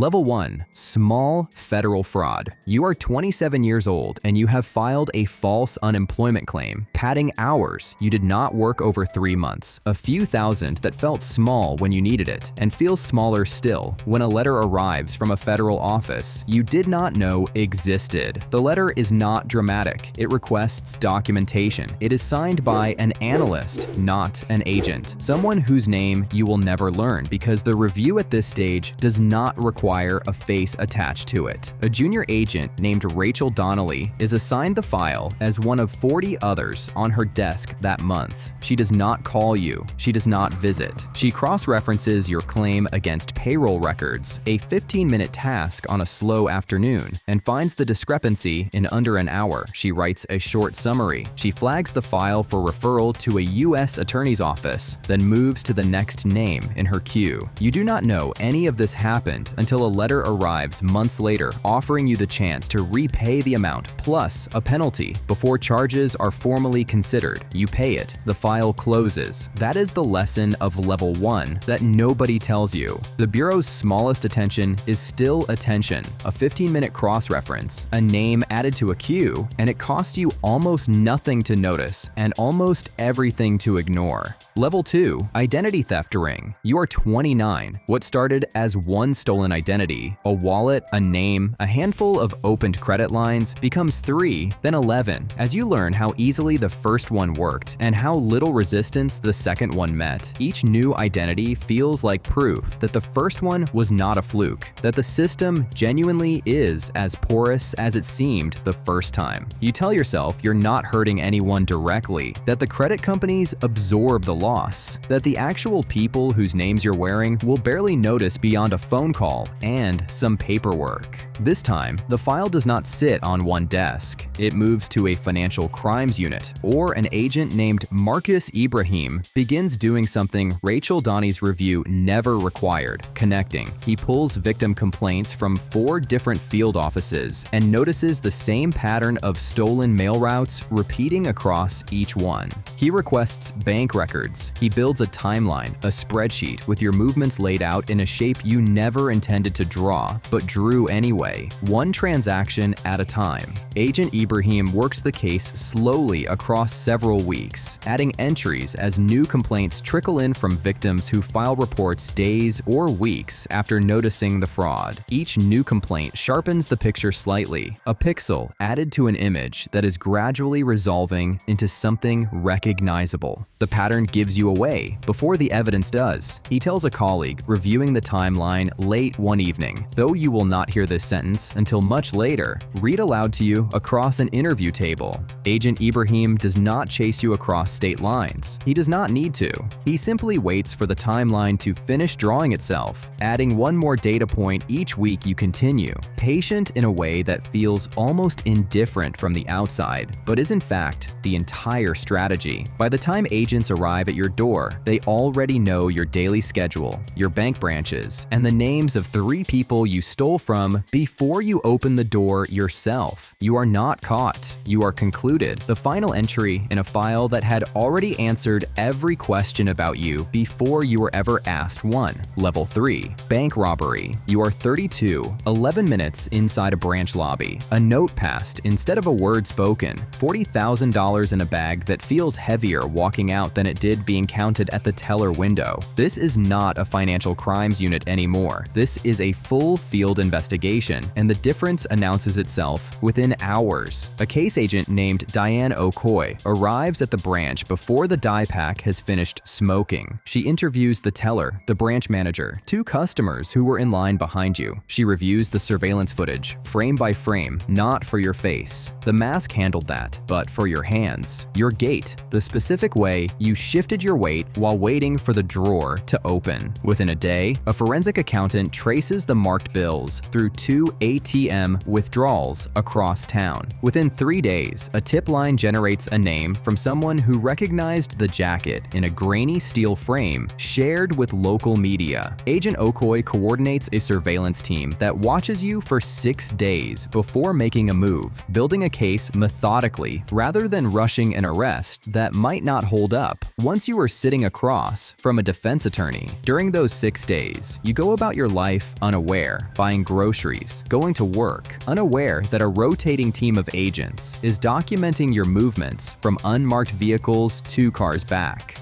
Level 1. Small federal fraud. You are 27 years old and you have filed a false unemployment claim, padding hours you did not work over 3 months, a few thousand that felt small when you needed it, and feels smaller still when a letter arrives from a federal office you did not know existed. The letter is not dramatic. It requests documentation. It is signed by an analyst, not an agent, someone whose name you will never learn because the review at this stage does not require a face attached to it. A junior agent named Rachel Donnelly is assigned the file as one of 40 others on her desk that month. She does not call you. She does not visit. She cross-references your claim against payroll records, a 15-minute task on a slow afternoon, and finds the discrepancy in under an hour. She writes a short summary. She flags the file for referral to a U.S. attorney's office, then moves to the next name in her queue. You do not know any of this happened until a letter arrives months later offering you the chance to repay the amount plus a penalty before charges are formally considered. You pay it. The file closes. That is the lesson of Level 1 that nobody tells you. The Bureau's smallest attention is still attention. A 15-minute cross-reference, a name added to a queue, and it costs you almost nothing to notice and almost everything to ignore. Level 2. Identity theft ring. You are 29. What started as one stolen identity, a wallet, a name, a handful of opened credit lines, becomes 3, then 11, as you learn how easily the first one worked and how little resistance the second one met. Each new identity feels like proof that the first one was not a fluke, that the system genuinely is as porous as it seemed the first time. You tell yourself you're not hurting anyone directly, that the credit companies absorb the loss, that the actual people whose names you're wearing will barely notice beyond a phone call and some paperwork. This time, the file does not sit on one desk. It moves to a financial crimes unit, or an agent named Marcus Ibrahim begins doing something Rachel Donnelly's review never required: connecting. He pulls victim complaints from 4 different field offices and notices the same pattern of stolen mail routes repeating across each one. He requests bank records. He builds a timeline, a spreadsheet with your movements laid out in a shape you never intended to draw, but drew anyway, one transaction at a time. Agent Ibrahim works the case slowly across several weeks, adding entries as new complaints trickle in from victims who file reports days or weeks after noticing the fraud. Each new complaint sharpens the picture slightly, a pixel added to an image that is gradually resolving into something recognizable. The pattern gives you away before the evidence does. He tells a colleague reviewing the timeline late one evening, though you will not hear this sentence until much later, read aloud to you across an interview table. Agent Ibrahim does not chase you across state lines. He does not need to. He simply waits for the timeline to finish drawing itself, adding one more data point each week you continue, patient in a way that feels almost indifferent from the outside, but is in fact the entire strategy. By the time agents arrive at your door, they already know your daily schedule, your bank branches, and the names of 3 people you stole from before you open the door yourself. You are not caught. You are concluded. The final entry in a file that had already answered every question about you before you were ever asked one. Level 3. Bank robbery. You are 32, 11 minutes inside a branch lobby. A note passed instead of a word spoken. $40,000 in a bag that feels heavier walking out than it did being counted at the teller window. This is not a financial crimes unit anymore. This is a full field investigation, and the difference announces itself within hours. A case agent named Diane Okoye arrives at the branch before the die pack has finished smoking. She interviews the teller, the branch manager, 2 customers who were in line behind you. She reviews the surveillance footage, frame by frame, not for your face. The mask handled that, but for your hands. Your gait, the specific way you shifted your weight while waiting for the drawer to open. Within a day, a forensic accountant traces the marked bills through 2 ATM withdrawals across town. Within 3 days, a tip line generates a name from someone who recognized the jacket in a grainy steel frame shared with local media. Agent Okoye coordinates a surveillance team that watches you for 6 days before making a move, building a case methodically rather than rushing an arrest that might not hold up once you are sitting across from a defense attorney. During those 6 days, you go about your life unaware, buying groceries, going to work, unaware that a rotating team of agents is documenting your movements from unmarked vehicles 2 cars back.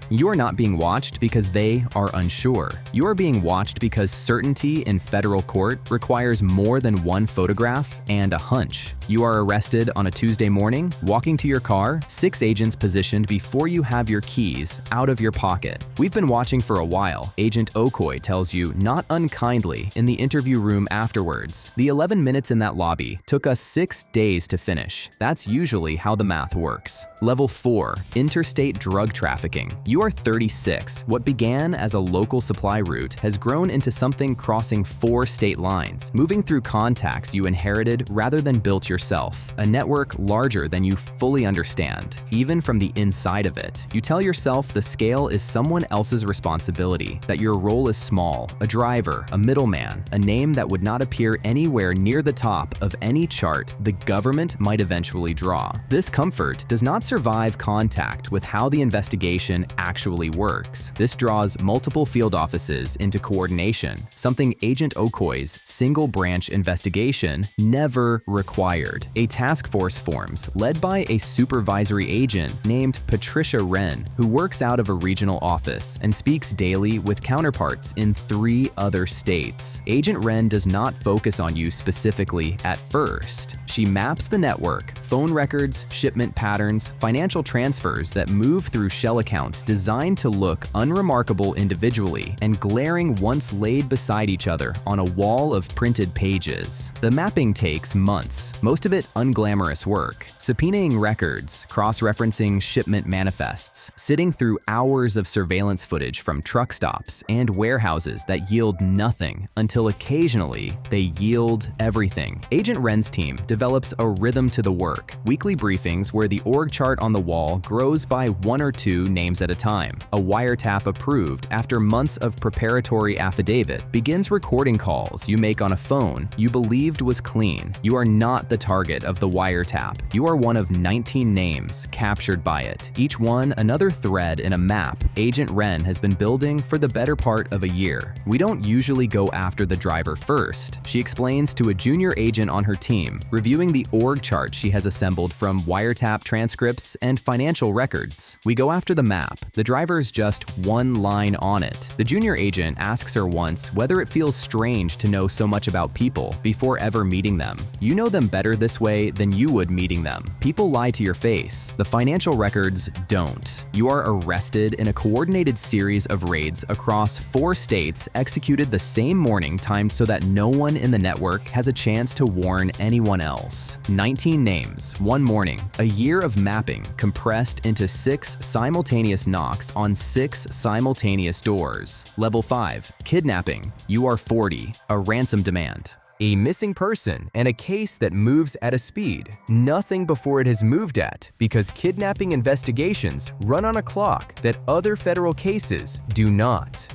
You are not being watched because they are unsure. You are being watched because certainty in federal court requires more than one photograph and a hunch. You are arrested on a Tuesday morning, walking to your car, 6 agents positioned before you have your keys out of your pocket. We've been watching for a while, Agent Okoye tells you not unkindly in the interview room afterwards. The 11 minutes in that lobby took us 6 days to finish. That's usually how the math works. Level 4, interstate drug trafficking. You are 36. What began as a local supply route has grown into something crossing 4 state lines, moving through contacts you inherited rather than built yourself. A network larger than you fully understand. Even from the inside of it, you tell yourself the scale is someone else's responsibility, that your role is small, a driver, a middleman, a name that would not appear anywhere near the top of any chart the government might eventually draw. This comfort does not survive contact with how the investigation actually works. This draws multiple field offices into coordination, something Agent Okoye's single branch investigation never required. A task force forms, led by a supervisory agent named Patricia Wren, who works out of a regional office and speaks daily with counterparts in 3 other states. Agent Wren does not focus on you specifically at first. She maps the network, phone records, shipment patterns, financial transfers that move through shell accounts designed to look unremarkable individually and glaring once laid beside each other on a wall of printed pages. The mapping takes months, most of it unglamorous work, subpoenaing records, cross-referencing shipment manifests, sitting through hours of surveillance footage from truck stops and warehouses that yield nothing until occasionally they yield everything. Agent Wren's team develops a rhythm to the work, weekly briefings where the org chart on the wall grows by 1 or 2 names at a time. A wiretap approved after months of preparatory affidavit begins recording calls you make on a phone you believed was clean. You are not the target of the wiretap. You are one of 19 names captured by it, each one another thread in a map Agent Wren has been building for the better part of a year. We don't usually go after the driver first, she explains to a junior agent on her team, reviewing the org chart she has assembled from wiretap transcripts and financial records. We go after the map. The driver's just one line on it. The junior agent asks her once whether it feels strange to know so much about people before ever meeting them. You know them better this way than you would meeting them. People lie to your face. The financial records don't. You are arrested in a coordinated series of raids across 4 states executed the same morning, timed so that no one in the network has a chance to warn anyone else. 19 names, 1 morning, a year of mapping compressed into 6 simultaneous knocks on 6 simultaneous doors. Level 5, kidnapping. You are 40, a ransom demand. A missing person and a case that moves at a speed, nothing before it has moved at, because kidnapping investigations run on a clock that other federal cases do not.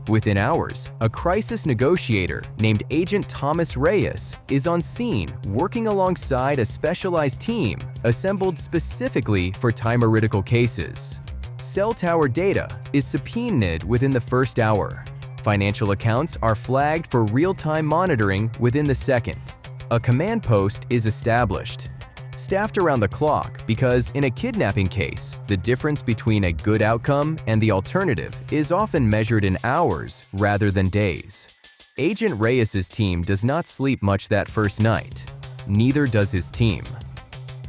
Within hours, a crisis negotiator named Agent Thomas Reyes is on scene working alongside a specialized team assembled specifically for time-critical cases. Cell tower data is subpoenaed within the first hour. Financial accounts are flagged for real-time monitoring within the second. A command post is established, staffed around the clock, because in a kidnapping case, the difference between a good outcome and the alternative is often measured in hours rather than days. Agent Reyes's team does not sleep much that first night. Neither does his team.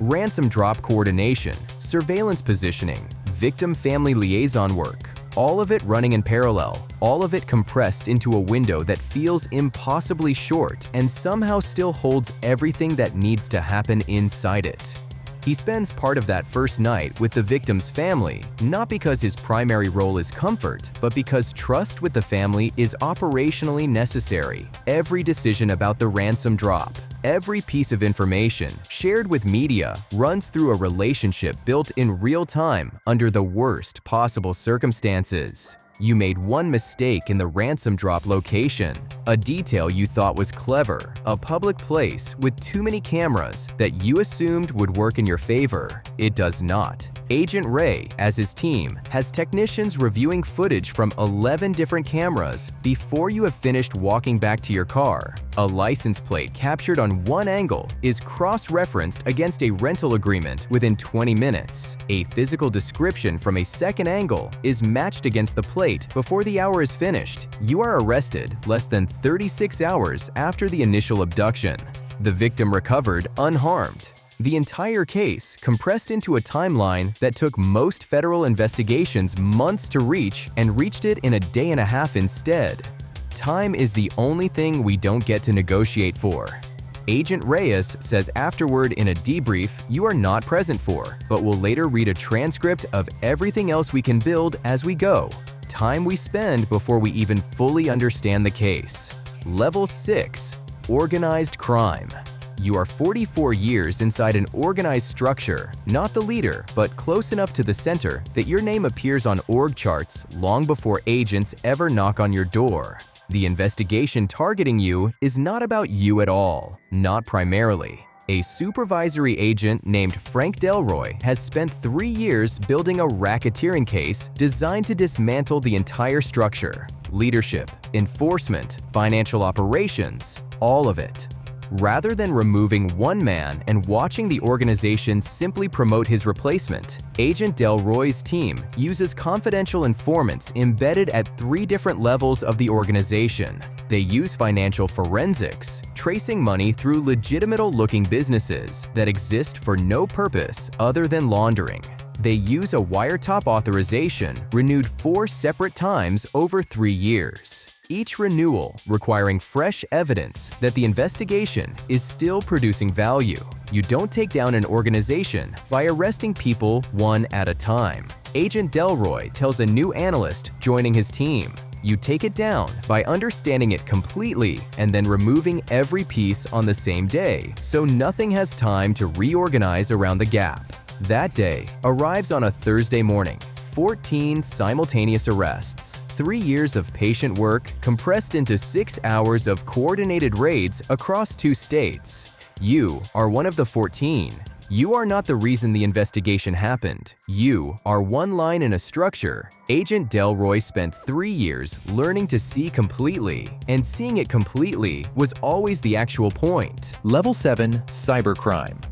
Ransom drop coordination, surveillance positioning, victim-family liaison work, all of it running in parallel, all of it compressed into a window that feels impossibly short and somehow still holds everything that needs to happen inside it. He spends part of that first night with the victim's family, not because his primary role is comfort, but because trust with the family is operationally necessary. Every decision about the ransom drop, every piece of information shared with media runs through a relationship built in real time under the worst possible circumstances. You made one mistake in the ransom drop location, a detail you thought was clever, a public place with too many cameras that you assumed would work in your favor. It does not. Agent Ray, as his team, has technicians reviewing footage from 11 different cameras before you have finished walking back to your car. A license plate captured on one angle is cross-referenced against a rental agreement within 20 minutes. A physical description from a second angle is matched against the plate before the hour is finished. You are arrested less than 36 hours after the initial abduction. The victim recovered unharmed. The entire case compressed into a timeline that took most federal investigations months to reach and reached it in a day and a half instead. Time is the only thing we don't get to negotiate for. Agent Reyes says afterward in a debrief you are not present for, but will later read a transcript of everything else we can build as we go. Time we spend before we even fully understand the case. Level 6. Organized crime. You are 44 years inside an organized structure, not the leader, but close enough to the center that your name appears on org charts long before agents ever knock on your door. The investigation targeting you is not about you at all, not primarily. A supervisory agent named Frank Delroy has spent 3 years building a racketeering case designed to dismantle the entire structure. Leadership, enforcement, financial operations, all of it. Rather than removing one man and watching the organization simply promote his replacement, Agent Delroy's team uses confidential informants embedded at 3 different levels of the organization. They use financial forensics, tracing money through legitimate-looking businesses that exist for no purpose other than laundering. They use a wiretap authorization renewed 4 separate times over 3 years. Each renewal requiring fresh evidence that the investigation is still producing value. You don't take down an organization by arresting people one at a time. Agent Delroy tells a new analyst joining his team, you take it down by understanding it completely and then removing every piece on the same day, so nothing has time to reorganize around the gap. That day arrives on a Thursday morning. 14 simultaneous arrests, 3 years of patient work compressed into 6 hours of coordinated raids across 2 states. You are one of the 14. You are not the reason the investigation happened. You are one line in a structure. Agent Delroy spent 3 years learning to see completely, and seeing it completely was always the actual point. Level 7 Cybercrime.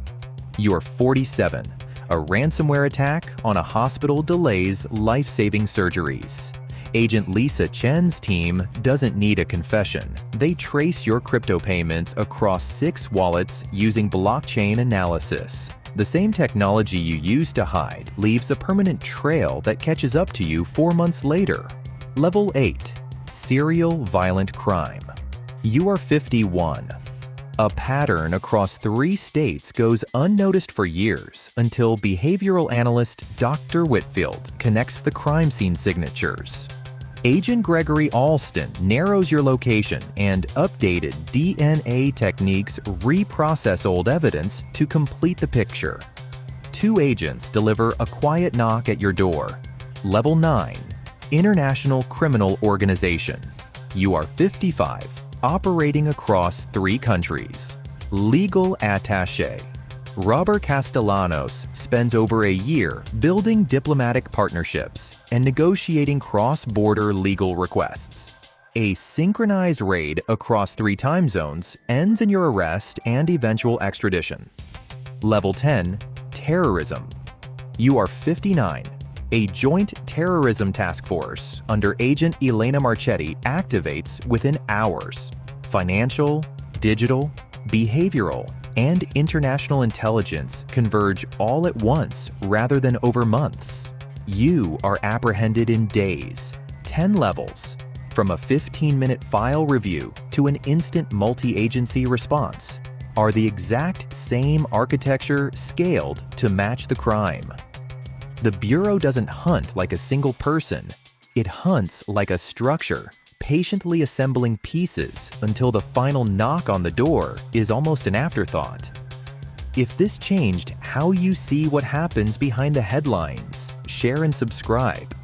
You are 47. A ransomware attack on a hospital delays life-saving surgeries. Agent Lisa Chen's team doesn't need a confession. They trace your crypto payments across 6 wallets using blockchain analysis. The same technology you used to hide leaves a permanent trail that catches up to you 4 months later. Level 8. Serial violent crime. You are 51. A pattern across 3 states goes unnoticed for years until behavioral analyst Dr. Whitfield connects the crime scene signatures. Agent Gregory Alston narrows your location, and updated DNA techniques reprocess old evidence to complete the picture. 2 agents deliver a quiet knock at your door. Level 9. International Criminal Organization. You are 55. Operating across 3 countries. Legal attaché. Robert Castellanos spends over a year building diplomatic partnerships and negotiating cross-border legal requests. A synchronized raid across 3 time zones ends in your arrest and eventual extradition. Level 10. Terrorism. You are 59. A joint terrorism task force under Agent Elena Marchetti activates within hours. Financial, digital, behavioral, and international intelligence converge all at once rather than over months. You are apprehended in days, 10 levels, from a 15-minute file review to an instant multi-agency response, are the exact same architecture scaled to match the crime. The Bureau doesn't hunt like a single person. It hunts like a structure, patiently assembling pieces until the final knock on the door is almost an afterthought. If this changed how you see what happens behind the headlines, share and subscribe.